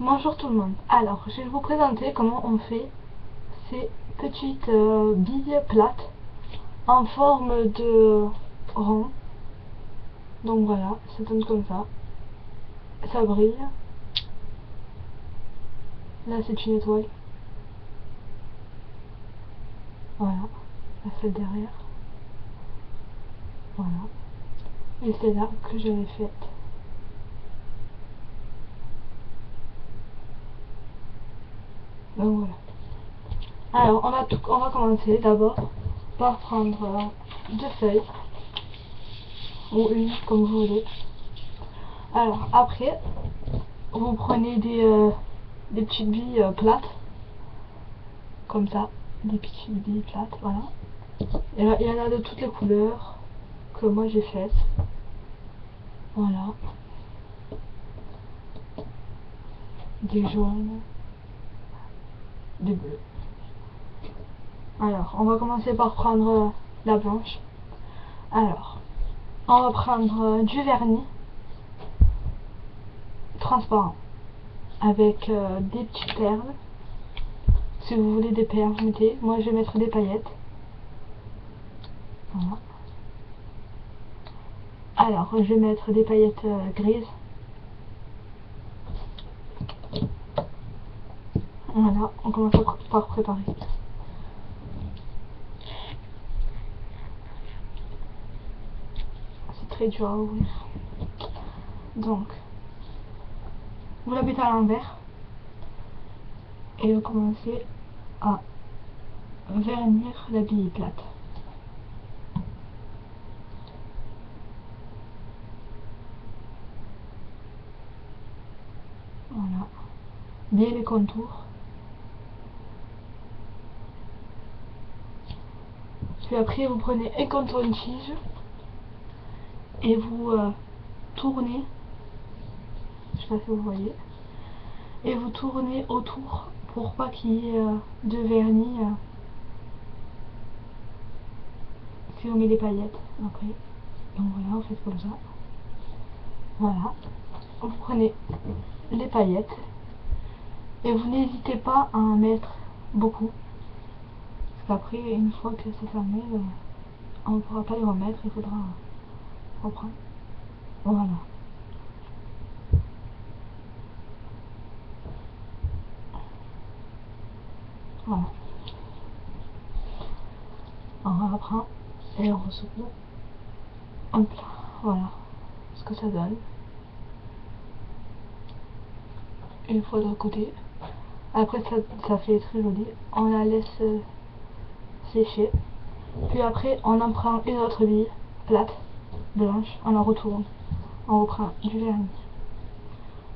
Bonjour tout le monde. Alors, je vais vous présenter comment on fait ces petites billes plates en forme de rond. Donc voilà, ça donne comme ça. Ça brille. Là, c'est une étoile. Voilà, là c'est derrière. Voilà. Et c'est là que je l'ai faite. Donc voilà. Alors, on va commencer d'abord par prendre deux feuilles. Ou une, comme vous voulez. Alors, après, vous prenez des petites billes plates. Comme ça. Des petites billes plates, voilà. Et là, il y en a de toutes les couleurs que moi j'ai faites. Voilà. Des jaunes. Des bleus. Alors, on va commencer par prendre la blanche. Alors, on va prendre du vernis transparent avec des petites perles. Si vous voulez des perles, mettez. Moi, je vais mettre des paillettes. Voilà. Alors, je vais mettre des paillettes grises. Voilà, on commence par préparer. C'est très dur à ouvrir. Donc, vous la mettez à l'envers et vous commencez à vernir la bille plate. Voilà. Bien les contours. Puis après, vous prenez un coton-tige et vous tournez. Je sais pas si vous voyez. Et vous tournez autour pour pas qu'il y ait de vernis. Si on met les paillettes après. Donc voilà, on fait comme ça. Voilà. Vous prenez les paillettes et vous n'hésitez pas à en mettre beaucoup. Parce qu'après, une fois que c'est fermé, on ne pourra pas les remettre, il faudra reprendre. Voilà. Voilà. On reprend et on secoue. Hop là. Voilà ce que ça donne. Une fois de l'autre côté. Après, ça fait très joli. On la laisse sécher. Puis après, on en prend une autre bille plate, blanche, on la retourne. On reprend du vernis.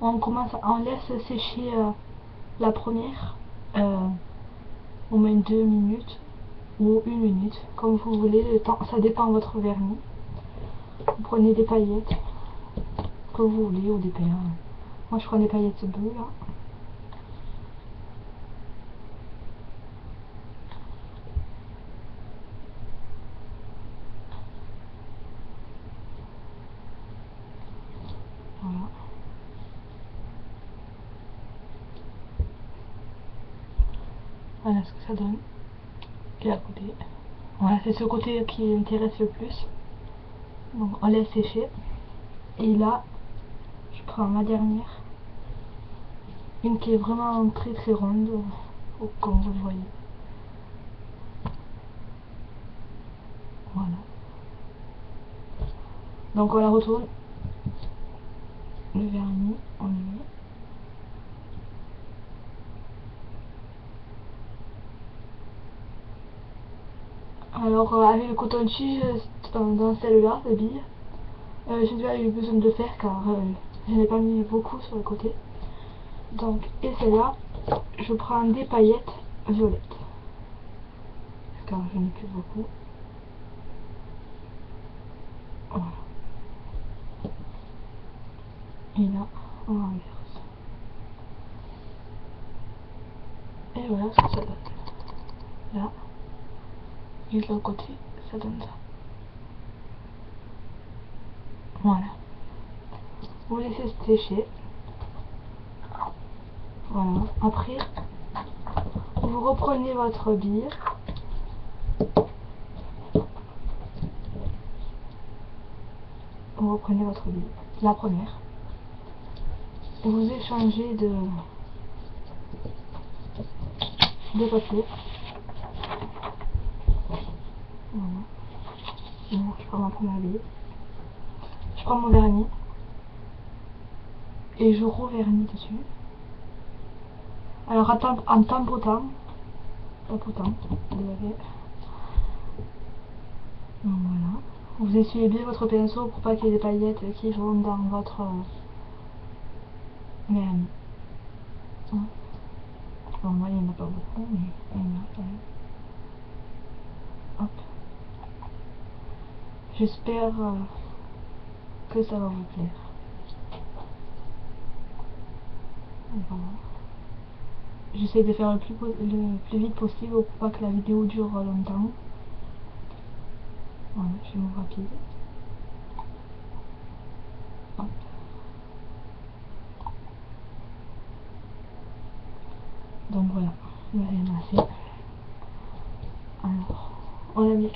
On laisse sécher la première au moins 2 minutes ou 1 minute, comme vous voulez, le temps, ça dépend de votre vernis. Vous prenez des paillettes que vous voulez ou des perles. Moi je prends des paillettes bleues là. Voilà. Voilà ce que ça donne. Et à côté. Voilà, c'est ce côté qui m'intéresse le plus. Donc on laisse sécher. Et là, je prends ma dernière. Une qui est vraiment très très ronde, comme vous le voyez. Voilà. Donc on la retourne. Le vernis, on le met. Alors avec le coton-tige dans celle-là, la bille, j'ai déjà eu besoin de le faire car je n'ai pas mis beaucoup sur le côté. Donc, et celle-là, je prends des paillettes violettes. Car je n'ai plus beaucoup. Voilà. Et là, on inverse. Et voilà ce que ça donne. Là. Et de l'autre côté, ça donne ça. Voilà. Vous laissez sécher. Voilà. Après, vous reprenez votre bille. Vous reprenez votre bille, la première. Et vous échangez de papier. Voilà. Donc, je prends ma première bille. Je prends mon vernis. Et je revernis dessus. Alors en tapotant, désolé. Donc voilà. Vous essuyez bien votre pinceau pour pas qu'il y ait des paillettes qui vont dans votre vernis. Hein. Bon, moi il n'y en a pas beaucoup, mais il y en a quand même. Hop. J'espère que ça va vous plaire. Voilà. J'essaie de faire le plus vite possible pour pas que la vidéo dure longtemps. Voilà, je vais mon rapide. Hop. Donc voilà, il n'y a rien assez. Alors, on l'a mis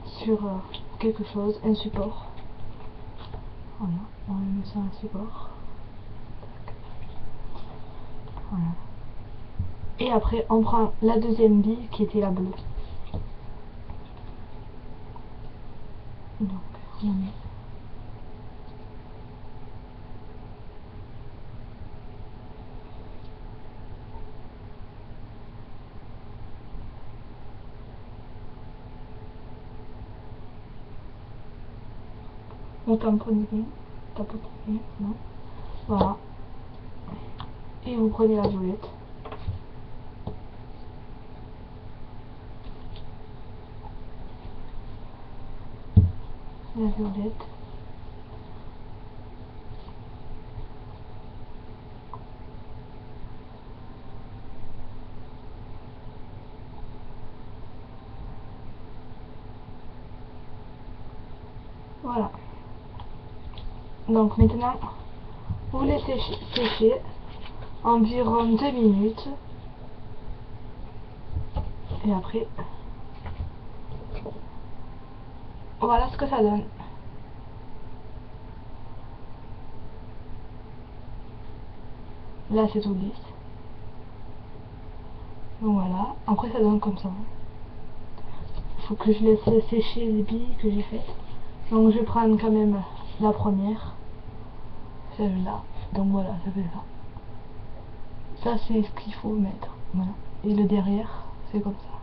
sur quelque chose, un support. Voilà, on le met sur un support. Voilà. Et après, on prend la deuxième bille qui était la bleue. Donc, on la met. On tamponne bien, non. Voilà. Et vous prenez la violette. La violette. Voilà. Donc maintenant, vous laissez sécher environ 2 minutes. Et après, voilà ce que ça donne. Là c'est tout lisse. Donc voilà, après ça donne comme ça. Il faut que je laisse sécher les billes que j'ai faites. Donc je vais prendre quand même la première. Celle-là. Donc voilà, ça fait ça. Ça c'est ce qu'il faut mettre. Voilà. Et le derrière, c'est comme ça.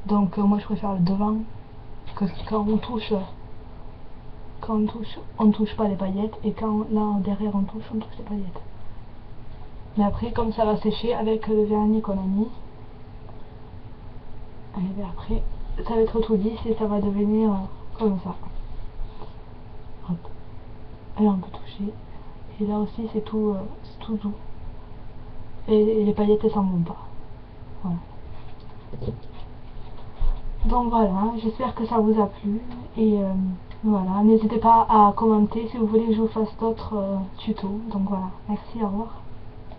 Donc moi je préfère le devant. Parce que quand on touche, on touche pas les paillettes. Et quand là derrière on touche les paillettes. Mais après, comme ça va sécher avec le vernis qu'on a mis, et bien après, ça va être tout lisse et ça va devenir comme ça. Hop. Et là on peut toucher. Et là aussi c'est tout doux. Et les paillettes elles s'en vont pas. Voilà. Donc voilà, j'espère que ça vous a plu. Et voilà, n'hésitez pas à commenter si vous voulez que je vous fasse d'autres tutos. Donc voilà, merci, au revoir.